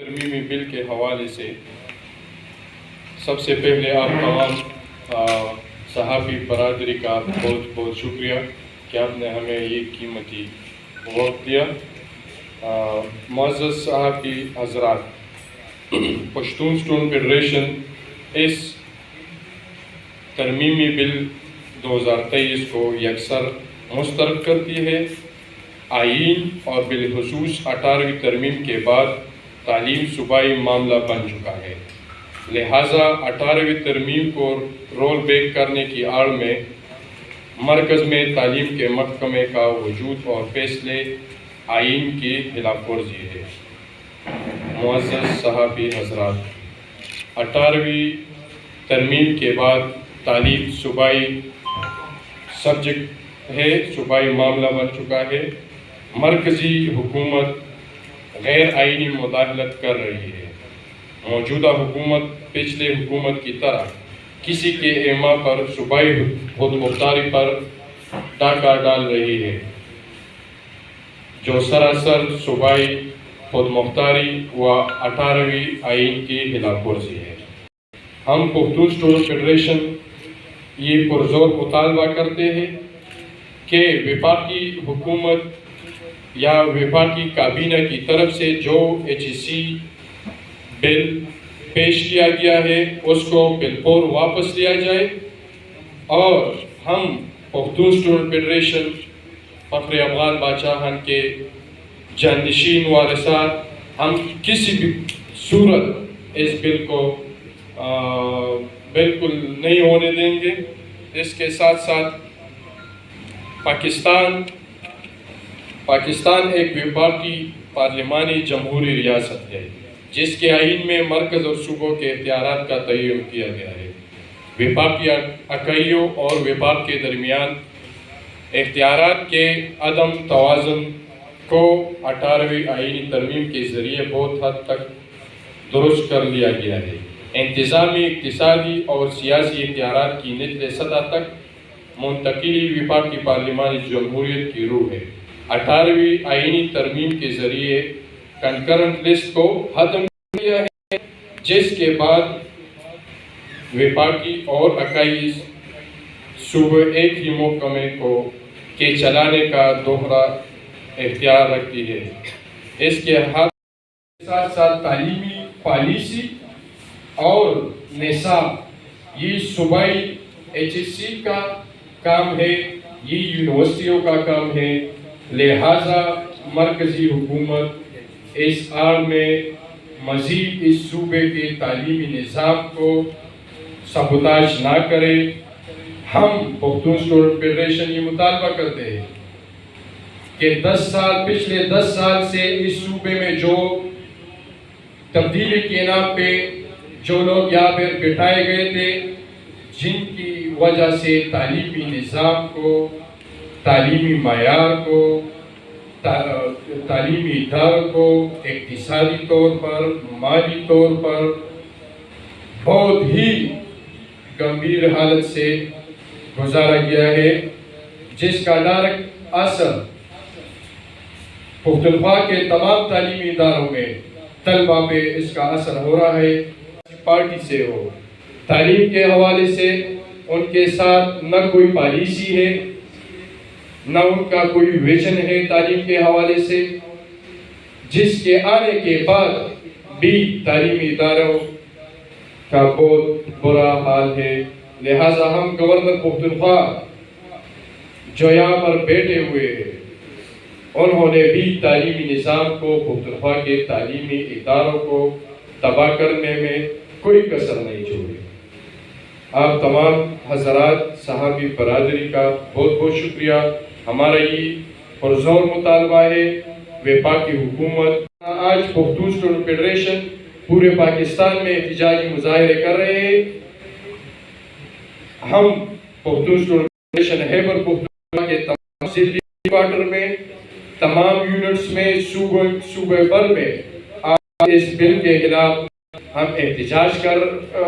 ترمیمی بل کے حوالے سے سب سے پہلے آپ تمام صحافی برادری کا بہت بہت شکریہ کہ آپ نے ہمیں یہ قیمتی وقت دیا۔ معزز صحافی حضرات، پشتون اسٹوڈنٹ فیڈریشن اس ترمیمی بل 2023 کو یکسر مسترد کرتی ہے۔ آئین اور بالخصوص 18ویں ترمیم کے بعد تعلیم صوبائی معاملہ بن چکا ہے، لہٰذا 18ویں ترمیم کو رول بیک کرنے کی آڑ میں مرکز میں تعلیم کے محکمے کا وجود اور فیصلے آئین کی خلاف ورزی ہے۔ معزز صحافی حضرات، 18ویں ترمیم کے بعد تعلیم صوبائی سبجیکٹ ہے، صوبائی معاملہ بن چکا ہے۔ مرکزی حکومت غیر آئینی مداخلت کر رہی ہے۔ موجودہ حکومت پچھلے حکومت کی طرح کسی کے ایما پر صوبائی خود مختاری پر ڈاکہ ڈال رہی ہے، جو سراسر صوبائی خود مختاری و 18ویں آئین کی خلاف ورزی ہے۔ ہم پختون اسٹوڈنٹ فیڈریشن یہ پرزور مطالبہ کرتے ہیں کہ وفاقی حکومت یا وفاقی کابینہ کی طرف سے جو HEC بل پیش کیا گیا ہے اس کو بالفور واپس لیا جائے، اور ہم پختون اسٹوڈنٹ فیڈریشن فخر افغان بادشاہان کے جانشین وارثات ہم کسی بھی صورت اس بل کو بالکل نہیں ہونے دیں گے۔ اس کے ساتھ ساتھ پاکستان ایک وفاقی پارلیمانی جمہوری ریاست ہے، جس کے آئین میں مرکز اور صوبوں کے اختیارات کا تعین کیا گیا ہے۔ وفاقی اکائیوں اور وفاق کے درمیان اختیارات کے عدم توازن کو 18ویں آئینی ترمیم کے ذریعے بہت حد تک درست کر لیا گیا ہے۔ انتظامی، اقتصادی اور سیاسی اختیارات کی نچلے سطح تک منتقلی وفاقی پارلیمانی جمہوریت کی روح ہے۔ 18ویں آئینی ترمیم کے ذریعے کنکرنٹ لسٹ کو ختم کیا ہے، جس کے بعد وفاقی اور اکائی صوبے ایک ہی محکمے کے چلانے کا دوہرا اختیار رکھتی ہے۔ اس کے ساتھ ساتھ تعلیمی پالیسی اور نصاب یہ صوبائی HEC کا کام ہے، یہ یونیورسٹیوں کا کام ہے، لہٰذا مرکزی حکومت اس آڑ میں مزید اس صوبے کے تعلیمی نظام کو سبوتاژ نہ کرے۔ ہم پختون اسٹوڈنٹ فیڈریشن یہ مطالبہ کرتے ہیں کہ پچھلے 10 سال سے اس صوبے میں جو تبدیلی کے نام پہ جو لوگ یہاں پہ بٹھائے گئے تھے، جن کی وجہ سے تعلیمی نظام کو، تعلیمی معیار کو، تعلیمی در کو اقتصادی طور پر، مالی طور پر بہت ہی گمبھیر حالت سے گزارا گیا ہے، جس کا ڈائریکٹ اثر پختونخوا کے تمام تعلیمی اداروں میں طلبہ پہ اس کا اثر ہو رہا ہے۔ پارٹی سے ہو، تعلیم کے حوالے سے ان کے ساتھ نہ کوئی پالیسی ہے، نہ ان کا کوئی ویژن ہے تعلیم کے حوالے سے، جس کے آنے کے بعد بھی تعلیمی اداروں کا بہت برا حال ہے۔ لہٰذا ہم گورنر پختونخوا جو یہاں پر بیٹھے ہوئے ہیں، انہوں نے بھی تعلیمی نظام کو، پختونخوا کے تعلیمی اداروں کو تباہ کرنے میں کوئی کسر نہیں چھوڑی۔ آپ تمام حضرات صحافی برادری کا بہت بہت شکریہ۔ ہمارا یہ پرزور مطالبہ ہے، وفاقی حکومت آج پختون اسٹوڈنٹ فیڈریشن پورے پاکستان میں احتجاجی مظاہرے کر رہے ہیں۔ ہم پختون اسٹوڈنٹ فیڈریشن خیبر پختونخوا کے تمام ضلعی کوارٹر میں، تمام یونٹس میں، صوبے بھر میں آج اس بل کے خلاف ہم احتجاج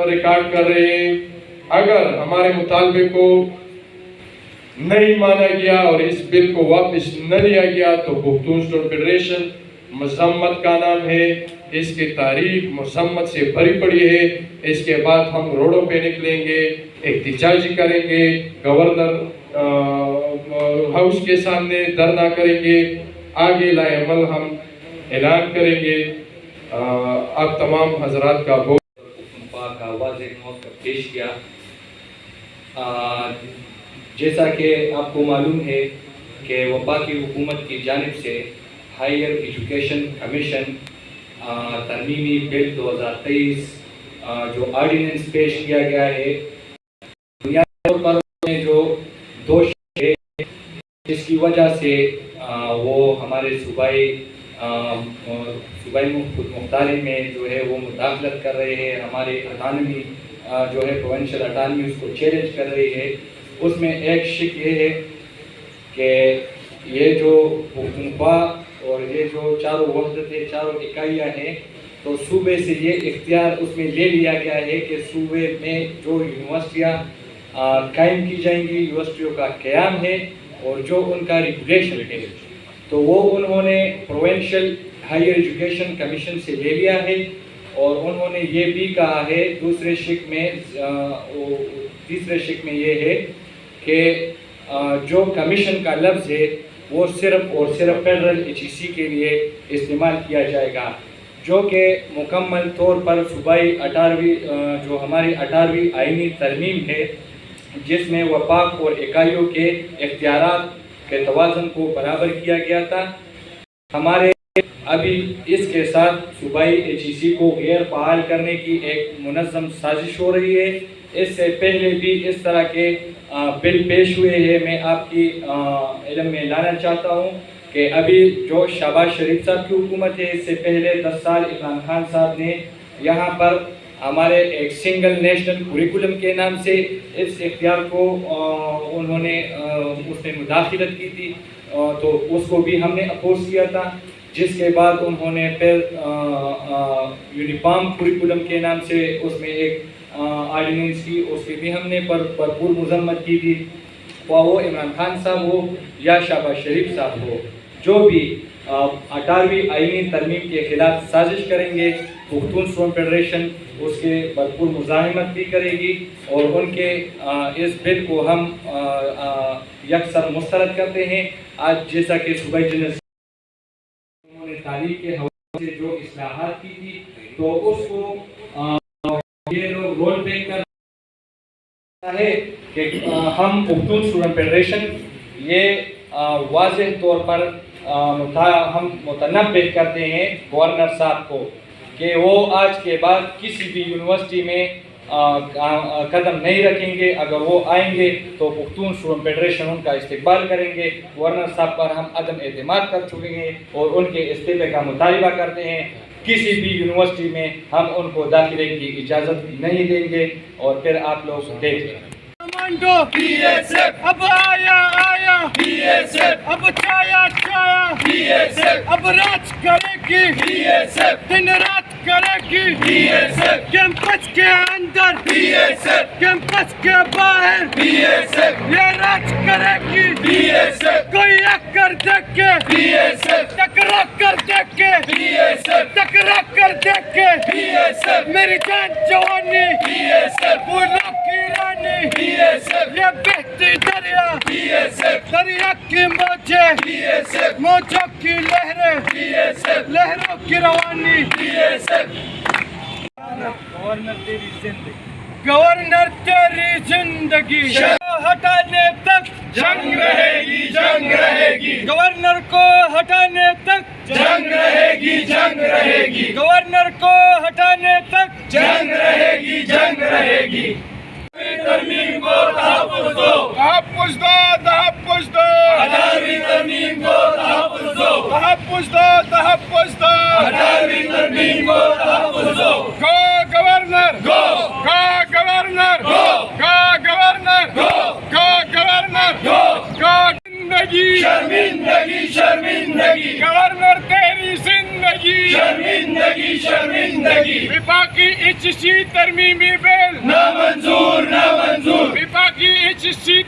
ریکارڈ کر رہے ہیں۔ اگر ہمارے مطالبے کو نہیں مانا گیا اور اس بل کو واپس نہ لیا گیا تو پختون اسٹوڈنٹ فیڈریشن مذمت کا نام ہے، اس کی تاریخ مذمت سے بھری پڑی ہے. اس کے بعد ہم روڈوں پہ نکلیں گے, احتجاج کریں گے, گورنر ہاؤس کے سامنے دھرنا کریں گے, آگے لائے عمل ہم اعلان کریں گے. آپ تمام حضرات کا بہت پاک کا واضح موقف پیش کیا. جیسا کہ آپ کو معلوم ہے کہ وفاقی حکومت کی جانب سے ہائر ایجوکیشن کمیشن ترمیمی بل 2023 جو آرڈیننس پیش کیا گیا ہے, بنیادی طور پر جو دوش ہے جس کی وجہ سے وہ ہمارے صوبائی خود مختاری میں جو ہے وہ مداخلت کر رہے ہیں, ہمارے اٹانومی جو ہے پروونشل اٹانومی اس کو چیلنج کر رہی ہے. اس میں ایک شک یہ ہے کہ یہ جو پختونخوا اور یہ جو چاروں وحدتیں, چاروں اکائیاں ہیں, تو صوبے سے یہ اختیار اس میں لے لیا گیا ہے کہ صوبے میں جو یونیورسٹیاں قائم کی جائیں گی, یونیورسٹیوں کا قیام ہے اور جو ان کا ریگولیشن ہے, تو وہ انہوں نے پروونشل ہائر ایجوکیشن کمیشن سے لے لیا ہے. اور انہوں نے یہ بھی کہا ہے تیسرے شک میں یہ ہے کہ جو کمیشن کا لفظ ہے وہ صرف اور صرف فیڈرل HEC کے لیے استعمال کیا جائے گا, جو کہ مکمل طور پر صوبائی 18ویں جو ہماری 18ویں آئینی ترمیم ہے, جس میں وفاق اور اکائیوں کے اختیارات کے توازن کو برابر کیا گیا تھا. ہمارے ابھی اس کے ساتھ صوبائی HEC کو غیر فعال کرنے کی ایک منظم سازش ہو رہی ہے. اس سے پہلے بھی اس طرح کے بل پیش ہوئے ہیں. میں آپ کی علم میں لانا چاہتا ہوں کہ ابھی جو شہباز شریف صاحب کی حکومت ہے, اس سے پہلے 10 سال عمران خان صاحب نے یہاں پر ہمارے ایک سنگل نیشنل کوریکولم کے نام سے اس اختیار کو انہوں نے اس میں مداخلت کی تھی, تو اس کو بھی ہم نے اپوز کیا تھا. جس کے بعد انہوں نے پھر یونیفارم کوریکولم کے نام سے اس میں ایک آرڈیننس کی, اس کی بھی ہم نے بھرپور مذمت کی تھی. وہ عمران خان صاحب ہو یا شہباز شریف صاحب ہو, جو بھی 18ویں آئینی ترمیم کے خلاف سازش کریں گے, پختون اسٹوڈنٹ فیڈریشن اس کے بھرپور مزاحمت بھی کرے گی اور ان کے اس بل کو ہم یکسر مسترد کرتے ہیں. آج جیسا کہ صوبائی جنرل انہوں نے تعلیم کے حوالے سے جو اصلاحات کی تھی, تو اس کو یہ لوگ رول بیک کر رہا ہے کہ ہم پختون اسٹوڈنٹ فیڈریشن یہ واضح طور پر ہم متنبہ کرتے ہیں گورنر صاحب کو کہ وہ آج کے بعد کسی بھی یونیورسٹی میں قدم نہیں رکھیں گے. اگر وہ آئیں گے تو پختون اسٹوڈنٹ فیڈریشن ان کا استقبال کریں گے. گورنر صاحب پر ہم عدم اعتماد کر چکے ہیں اور ان کے استعفے کا مطالبہ کرتے ہیں. کسی بھی یونیورسٹی میں ہم ان کو داخلے کی اجازت نہیں دیں گے. اور پھر آپ لوگ دیکھ لیں. اب آیا اب چھایا اب راج کرے گی, دن رات کرے گی. کیمپس کے اندر کیمپس کے باہر یہ راج کرے گی. کوئی ایک کر دیکھ کے ٹکرا کر دیکھ کے ٹکرا کر دیکھ کے میری جان جوانی پھولوں کی رانی یہ بہتی دریا کی موجوں کی لہریں لہروں کی روانی. گورنر تیری زندگی ہٹانے تک جنگ رہے گی, جنگ رہے گی. گورنر کو ہٹانے تک جنگ رہے گی, جنگ رہے گی. گورنر کو ہٹانے تک جنگ رہے گی, جنگ رہے گی. ترمیم کو تحفظ دو, تحفظ دو, تحفظ دو. 18ویں ترمیم کو تحفظ دو, تحفظ دو, تحفظ دو. 18ویں ترمیم کو تحفظ دو. گو گورنر, گو گورنر, گو گورنر, گو گورنر, گو. زندگی شرمندگی, شرمندگی. گورنر تیری زندگی شرمندگی, شرمندگی. وفاقی HEC ترمیمی بل نامنظور, نامنظور. وفاقی HSC